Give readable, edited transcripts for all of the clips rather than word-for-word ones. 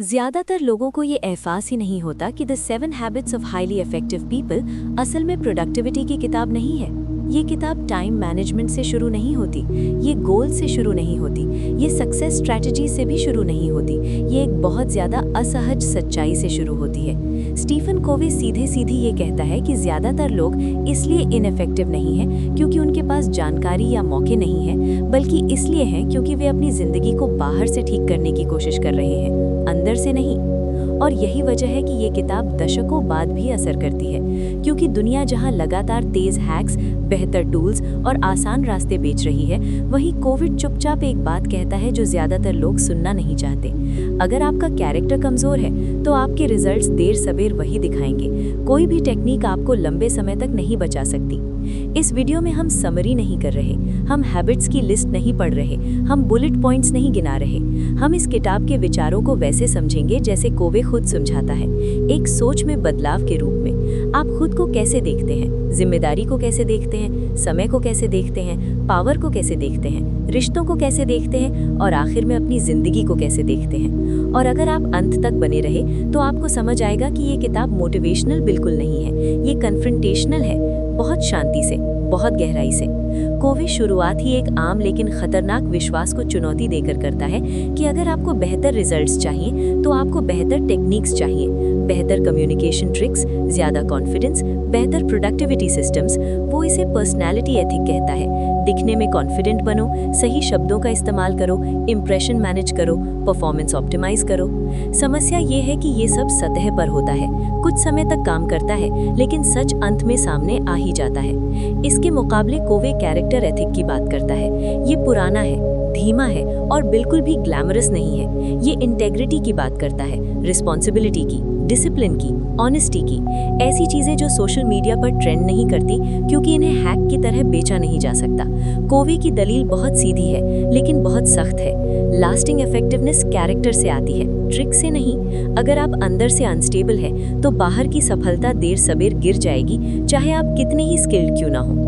ज्यादातर लोगों को ये एहसास ही नहीं होता कि the 7 habits of highly effective people असल में प्रोडक्टिविटी की किताब नहीं है। ये किताब टाइम मैनेजमेंट से शुरू नहीं होती, ये गोल से शुरू नहीं होती, ये सक्सेस स्ट्रैटेजी से भी शुरू नहीं होती, ये एक बहुत ज़्यादा असहज सच्चाई से शुरू होती है। स्टीफन कोवे सीधे सीधे ये कहता है कि ज़्यादातर लोग इसलिए इनइफेक्टिव नहीं हैं क्योंकि उनके पास जानकारी या मौके नहीं हैं, बल्कि इसलिए हैं क्योंकि वे अपनी ज़िंदगी को बाहर से ठीक करने की कोशिश कर रहे हैं, अंदर से नहीं। और यही वजह है कि ये किताब दशकों बाद भी असर करती है, क्योंकि दुनिया जहां लगातार तेज हैक्स, बेहतर टूल्स और आसान रास्ते बेच रही है, वहीं कोविड चुपचाप एक बात कहता है जो ज़्यादातर लोग सुनना नहीं चाहते। अगर आपका कैरेक्टर कमज़ोर है तो आपके रिजल्ट्स देर सबेर वही दिखाएंगे। कोई भी टेक्निक आपको लंबे समय तक नहीं बचा सकती। इस वीडियो में हम समरी नहीं कर रहे, हम हैबिट्स की लिस्ट नहीं पढ़ रहे, हम बुलेट पॉइंट्स नहीं गिना रहे। हम इस किताब के विचारों को वैसे समझेंगे जैसे कोवे खुद समझाता है, एक सोच में बदलाव के रूप में। आप खुद को कैसे देखते हैं, जिम्मेदारी को कैसे देखते हैं, समय को कैसे देखते हैं, पावर को कैसे देखते हैं, रिश्तों को कैसे देखते हैं और आखिर में अपनी जिंदगी को कैसे देखते हैं। और अगर आप अंत तक बने रहे तो आपको समझ आएगा कि ये किताब मोटिवेशनल बिल्कुल नहीं है, ये कन्फ्रंटेशनल है, बहुत शांति से, बहुत गहराई से। कोवे शुरुआत ही एक आम लेकिन खतरनाक विश्वास को चुनौती देकर करता है कि अगर आपको बेहतर रिजल्ट्स चाहिए तो आपको बेहतर टेक्निक्स चाहिए, बेहतर कम्युनिकेशन ट्रिक्स, ज़्यादा कॉन्फिडेंस, बेहतर प्रोडक्टिविटी सिस्टम्स। वो इसे पर्सनैलिटी एथिक कहता है। दिखने में कॉन्फिडेंट बनो, सही शब्दों का इस्तेमाल करो, इम्प्रेशन मैनेज करो, परफॉर्मेंस ऑप्टिमाइज करो। समस्या ये है कि ये सब सतह पर होता है, कुछ समय तक काम करता है, लेकिन सच अंत में सामने आ ही जाता है। इसके मुकाबले कोवे कैरेक्टर एथिक की बात करता है। ये पुराना है, धीमा है और बिल्कुल भी ग्लैमरस नहीं है। ये इंटेग्रिटी की बात करता है, रिस्पॉन्सिबिलिटी की, डिसिप्लिन की, ऑनेस्टी की, ऐसी चीजें जो सोशल मीडिया पर ट्रेंड नहीं करती क्योंकि इन्हें हैक की तरह बेचा नहीं जा सकता। कोवे की दलील बहुत सीधी है लेकिन बहुत सख्त है। लास्टिंग इफेक्टिवनेस कैरेक्टर से आती है, ट्रिक से नहीं। अगर आप अंदर से अनस्टेबल हैं तो बाहर की सफलता देर सबेर गिर जाएगी, चाहे आप कितने ही स्किल्ड क्यों ना हो।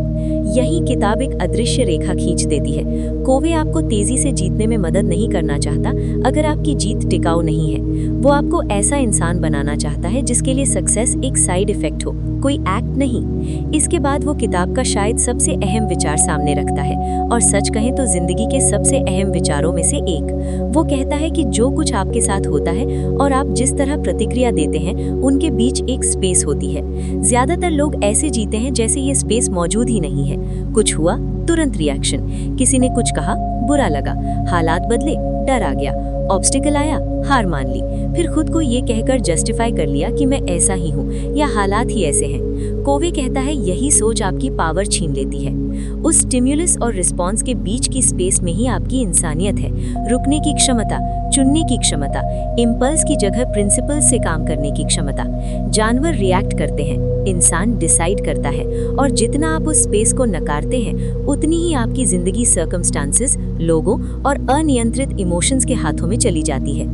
यही किताब एक अदृश्य रेखा खींच देती है। कोवे आपको तेजी से जीतने में मदद नहीं करना चाहता अगर आपकी जीत टिकाऊ नहीं है। वो आपको ऐसा इंसान बनाना चाहता है जिसके लिए सक्सेस एक साइड इफेक्ट हो, कोई एक्ट नहीं। इसके बाद वो किताब का शायद सबसे अहम विचार सामने रखता है, और सच कहें तो जिंदगी के सबसे अहम विचारों में से एक। वो कहता है कि जो कुछ आपके साथ होता है और आप जिस तरह प्रतिक्रिया देते हैं उनके बीच एक स्पेस होती है। ज्यादातर लोग ऐसे जीते हैं जैसे ये स्पेस मौजूद ही नहीं है। कुछ हुआ, तुरंत रिएक्शन, किसी ने कुछ कहा, बुरा लगा, हालात बदले, डर आ गया, ऑब्स्टिकल आया, हार मान ली, फिर खुद को ये कहकर जस्टिफाई कर लिया कि मैं ऐसा ही हूँ या हालात ही ऐसे हैं। कोवे कहता है यही सोच आपकी पावर छीन लेती है। उस स्टिम्युलस और रिस्पॉन्स के बीच की स्पेस में ही आपकी इंसानियत है, रुकने की क्षमता, चुनने की क्षमता, इम्पल्स की जगह प्रिंसिपल्स से काम करने की क्षमता। जानवर रिएक्ट करते हैं, इंसान डिसाइड करता है, और जितना आप उस स्पेस को नकारते हैं उतनी ही आपकी जिंदगी सर्कमस्टांसेस, लोगों और अनियंत्रित इमोशंस के हाथों में चली जाती है।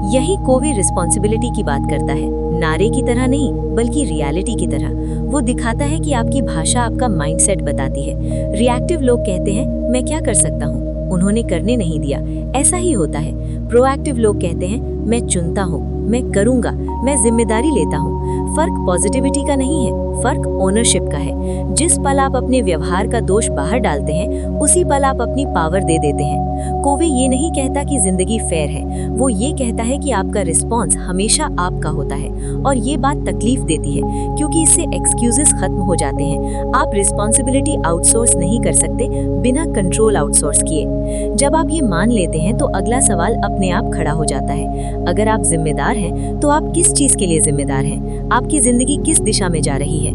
यही कोवे रिस्पॉन्सिबिलिटी की बात करता है, नारे की तरह नहीं बल्कि रियलिटी की तरह। वो दिखाता है कि आपकी भाषा आपका माइंडसेट बताती है। रिएक्टिव लोग कहते हैं मैं क्या कर सकता हूँ, उन्होंने करने नहीं दिया, ऐसा ही होता है। प्रोएक्टिव लोग कहते हैं मैं चुनता हूँ, मैं करूँगा, मैं जिम्मेदारी लेता हूँ। फर्क पॉजिटिविटी का नहीं है, फर्क ओनरशिप का है। जिस पल आप अपने व्यवहार का दोष बाहर डालते हैं उसी पल आप अपनी पावर दे देते हैं। कोवे ये नहीं कहता कि जिंदगी फेयर है, वो ये कहता है कि आपका रिस्पॉन्स हमेशा आपका होता है। और ये बात तकलीफ देती है क्योंकि इससे एक्सक्यूजेस खत्म हो जाते हैं। आप रिस्पॉन्सिबिलिटी आउटसोर्स नहीं कर सकते बिना कंट्रोल आउटसोर्स किए। जब आप ये मान लेते हैं तो अगला सवाल अपने आप खड़ा हो जाता है। अगर आप जिम्मेदार हैं तो आप किस चीज के लिए जिम्मेदार हैं, आपकी जिंदगी किस दिशा में जा रही है।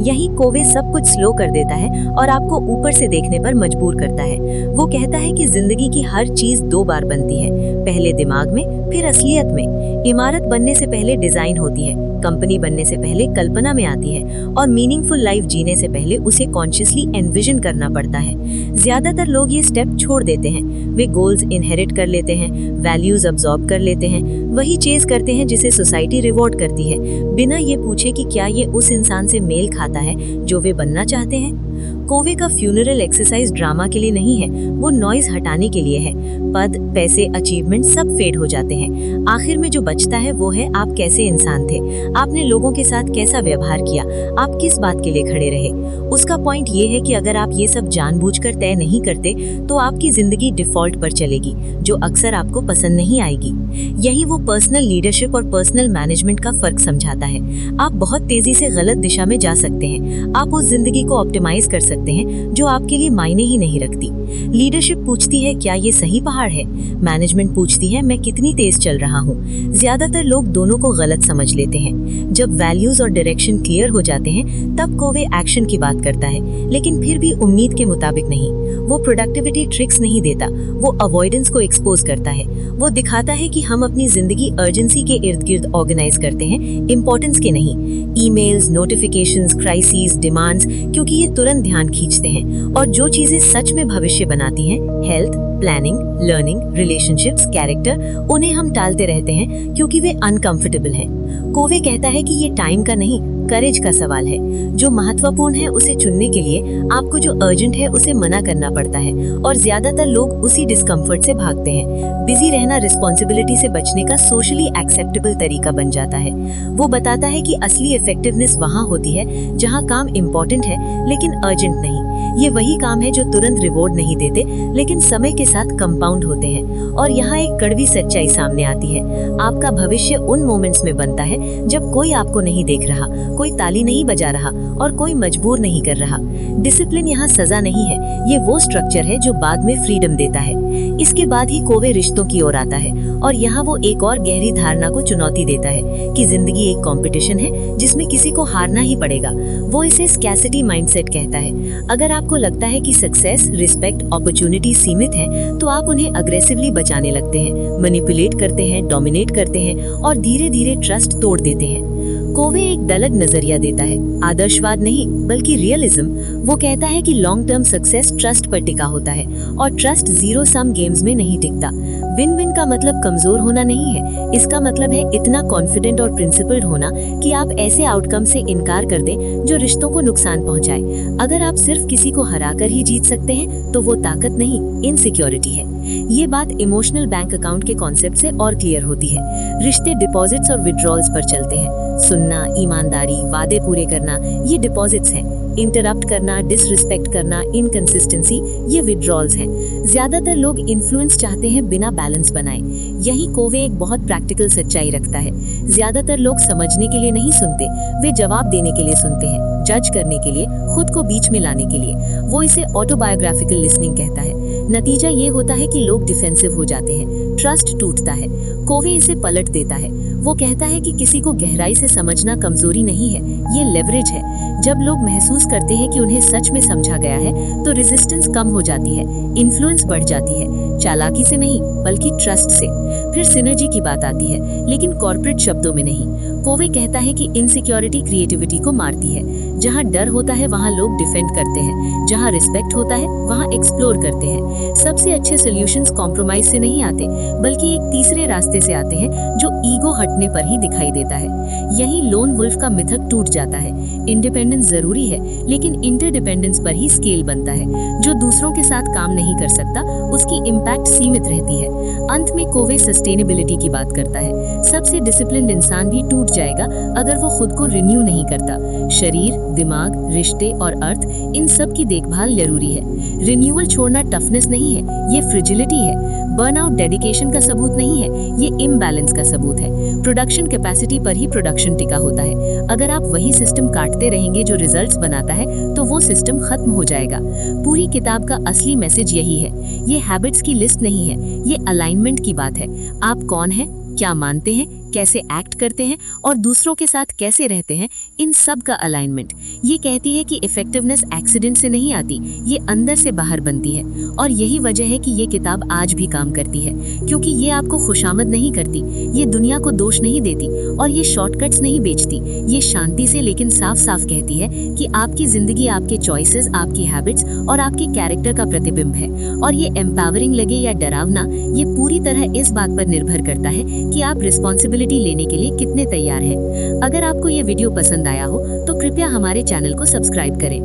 यही कोवे सब कुछ स्लो कर देता है और आपको ऊपर से देखने पर मजबूर करता है। वो कहता है कि जिंदगी की हर चीज 2 बार बनती है, पहले दिमाग में, फिर असलियत में। इमारत बनने से पहले डिजाइन होती है, कंपनी बनने से पहले कल्पना में आती है, और मीनिंगफुल लाइफ जीने से पहले उसे कॉन्शियसली एनविजन करना पड़ता है। ज्यादातर लोग ये स्टेप छोड़ देते हैं। वे गोल्स इनहेरिट कर लेते हैं, वैल्यूज अब्सॉर्ब कर लेते हैं, वही चेज करते हैं जिसे सोसाइटी रिवॉर्ड करती है, बिना ये पूछे कि क्या ये उस इंसान से मेल खाता है जो वे बनना चाहते हैं। कोवे का फ्यूनरल एक्सरसाइज ड्रामा के लिए नहीं है, वो नॉइज हटाने के लिए है। पद, पैसे, अचीवमेंट सब फेड हो जाते हैं। आखिर में जो बचता है वो है आप कैसे इंसान थे, आपने लोगों के साथ कैसा व्यवहार किया, आप किस बात के लिए खड़े रहे। उसका पॉइंट ये है कि अगर आप ये सब जानबूझकर तय नहीं करते तो आपकी जिंदगी डिफॉल्ट पर चलेगी, जो अक्सर आपको पसंद नहीं आएगी। यही वो पर्सनल लीडरशिप और पर्सनल मैनेजमेंट का फर्क समझाता है। आप बहुत तेजी से गलत दिशा में जा सकते हैं, आप उस जिंदगी को ऑप्टिमाइज कर सकते हैं जो आपके लिए मायने ही नहीं रखती। लीडरशिप पूछती है क्या ये सही पहाड़ है, मैनेजमेंट पूछती है मैं कितनी तेज चल रहा हूँ। ज्यादातर लोग दोनों को गलत समझ लेते हैं। जब वैल्यूज और डायरेक्शन क्लियर हो जाते हैं तब कोवे एक्शन की बात करता है, लेकिन फिर भी उम्मीद के मुताबिक नहीं। वो प्रोडक्टिविटी ट्रिक्स नहीं देता, वो अवॉइडेंस को एक्सपोज करता है। वो दिखाता है कि हम अपनी जिंदगी अर्जेंसी के इर्द गिर्द ऑर्गेनाइज करते हैं, इंपॉर्टेंस के नहीं। ईमेल्स, नोटिफिकेशंस, क्राइसिस, डिमांड्स, क्योंकि ये तुरंत ध्यान खींचते हैं। और जो चीजें सच में भविष्य बनाती हैं, health, planning, learning, relationships, character, उन्हें हम टालते रहते हैं क्योंकि वे अनकंफर्टेबल हैं। कोवे कहता है कि ये टाइम का नहीं, करेज का सवाल है। जो महत्वपूर्ण है उसे चुनने के लिए आपको जो अर्जेंट है उसे मना करना पड़ता है, और ज्यादातर लोग उसी डिस्कम्फर्ट से भागते हैं। बिजी रहना रिस्पॉन्सिबिलिटी से बचने का सोशली एक्सेप्टेबल तरीका बन जाता है। वो बताता है कि असली इफेक्टिवनेस वहाँ होती है जहाँ काम इम्पोर्टेंट है लेकिन अर्जेंट नहीं। ये वही काम है जो तुरंत रिवॉर्ड नहीं देते लेकिन समय के साथ कंपाउंड होते हैं। और यहाँ एक कड़वी सच्चाई सामने आती है, आपका भविष्य उन मोमेंट्स में बनता है जब कोई आपको नहीं देख रहा, कोई ताली नहीं बजा रहा और कोई मजबूर नहीं कर रहा। डिसिप्लिन यहाँ सजा नहीं है, ये वो स्ट्रक्चर है जो बाद में फ्रीडम देता है। इसके बाद ही कोवे रिश्तों की ओर आता है, और यहाँ वो एक और गहरी धारणा को चुनौती देता है कि जिंदगी एक कंपटीशन है जिसमें किसी को हारना ही पड़ेगा। वो इसे स्कैसिटी माइंडसेट कहता है। अगर आपको लगता है कि सक्सेस, रिस्पेक्ट, अपॉर्चुनिटी सीमित हैं, तो आप उन्हें अग्रेसिवली बचाने लगते हैं, मैनिपुलेट करते हैं, डोमिनेट करते हैं और धीरे धीरे ट्रस्ट तोड़ देते हैं। कोवे एक अलग नजरिया देता है, आदर्शवाद नहीं बल्कि रियलिज्म। वो कहता है कि लॉन्ग टर्म सक्सेस ट्रस्ट पर टिका होता है, और ट्रस्ट जीरो सम गेम्स में नहीं टिकता। विन विन का मतलब कमजोर होना नहीं है, इसका मतलब है इतना कॉन्फिडेंट और प्रिंसिपल्ड होना कि आप ऐसे आउटकम से इनकार कर दें जो रिश्तों को नुकसान पहुंचाए। अगर आप सिर्फ किसी को हराकर ही जीत सकते हैं तो वो ताकत नहीं, इनसिक्योरिटी है। ये बात इमोशनल बैंक अकाउंट के कॉन्सेप्ट से और क्लियर होती है। रिश्ते डिपॉजिट्स और विड्रॉल्स पर चलते हैं। सुनना, ईमानदारी, वादे पूरे करना, ये डिपॉजिट्स हैं। इंटरप्ट करना, डिसरिस्पेक्ट करना, इनकंसिस्टेंसी, ये विड्रॉल्स हैं। ज्यादातर लोग इन्फ्लुएंस चाहते हैं बिना बैलेंस बनाए। यही कोवे एक बहुत प्रैक्टिकल सच्चाई रखता है। ज्यादातर लोग समझने के लिए नहीं सुनते, वे जवाब देने के लिए सुनते हैं, जज करने के लिए, खुद को बीच में लाने के लिए। वो इसे ऑटोबायोग्राफिकल लिसनिंग कहता है। नतीजा ये होता है कि लोग डिफेंसिव हो जाते हैं, ट्रस्ट टूटता है। कोवे इसे पलट देता है। वो कहता है कि किसी को गहराई से समझना कमजोरी नहीं है, ये लेवरेज है। जब लोग महसूस करते हैं कि उन्हें सच में समझा गया है तो रेजिस्टेंस कम हो जाती है, इन्फ्लुएंस बढ़ जाती है, चालाकी से नहीं बल्कि ट्रस्ट से। फिर सिनर्जी की बात आती है, लेकिन कॉर्पोरेट शब्दों में नहीं। कोवे कहता है कि इनसिक्योरिटी क्रिएटिविटी को मारती है। जहाँ डर होता है वहाँ लोग डिफेंड करते हैं, जहाँ रिस्पेक्ट होता है वहाँ एक्सप्लोर करते हैं। सबसे अच्छे सोल्यूशंस कॉम्प्रोमाइज से नहीं आते बल्कि एक तीसरे रास्ते से आते हैं जो ईगो हटने पर ही दिखाई देता है। यही लोन वुल्फ का मिथक टूट जाता है। इंडिपेंडेंस जरूरी है लेकिन इंटरडिपेंडेंस पर ही स्केल बनता है। जो दूसरों के साथ काम नहीं कर सकता उसकी इम्पैक्ट सीमित रहती है। अंत में कोवे सस्टेनेबिलिटी की बात करता है। सबसे डिसिप्लिन्ड इंसान भी टूट जाएगा अगर वो खुद को रिन्यू नहीं करता। शरीर, दिमाग, रिश्ते और अर्थ, इन सब की देखभाल जरूरी है। रिन्यूअल छोड़ना टफनेस नहीं है, ये फ्रिजिलिटी है। बर्नआउट डेडिकेशन का सबूत नहीं है, ये इम्बैलेंस का सबूत है। प्रोडक्शन कैपेसिटी पर ही प्रोडक्शन टिका होता है। अगर आप वही सिस्टम काटते रहेंगे जो रिजल्ट्स बनाता है तो वो सिस्टम खत्म हो जाएगा। पूरी किताब का असली मैसेज यही है। ये हैबिट्स की लिस्ट नहीं है, ये अलाइनमेंट की बात है। आप कौन हैं, क्या मानते हैं, कैसे एक्ट करते हैं और दूसरों के साथ कैसे रहते हैं, इन सब का अलाइनमेंट। ये कहती है कि इफेक्टिवनेस एक्सीडेंट से नहीं आती, ये अंदर से बाहर बनती है। और यही वजह है कि ये किताब आज भी काम करती है, क्योंकि ये आपको खुशामद नहीं करती, ये दुनिया को दोष नहीं देती और ये शॉर्टकट्स नहीं बेचती। ये शांति से लेकिन साफ साफ कहती है कि आपकी जिंदगी आपके चॉइसेस, आपकी हैबिट्स और आपके कैरेक्टर का प्रतिबिंब है। और ये एम्पावरिंग लगे या डरावना, ये पूरी तरह इस बात पर निर्भर करता है कि आप रिस्पॉन्सिबिलिटी लेने के लिए कितने तैयार हैं। अगर आपको ये वीडियो पसंद आया हो तो कृपया हमारे चैनल को सब्सक्राइब करें।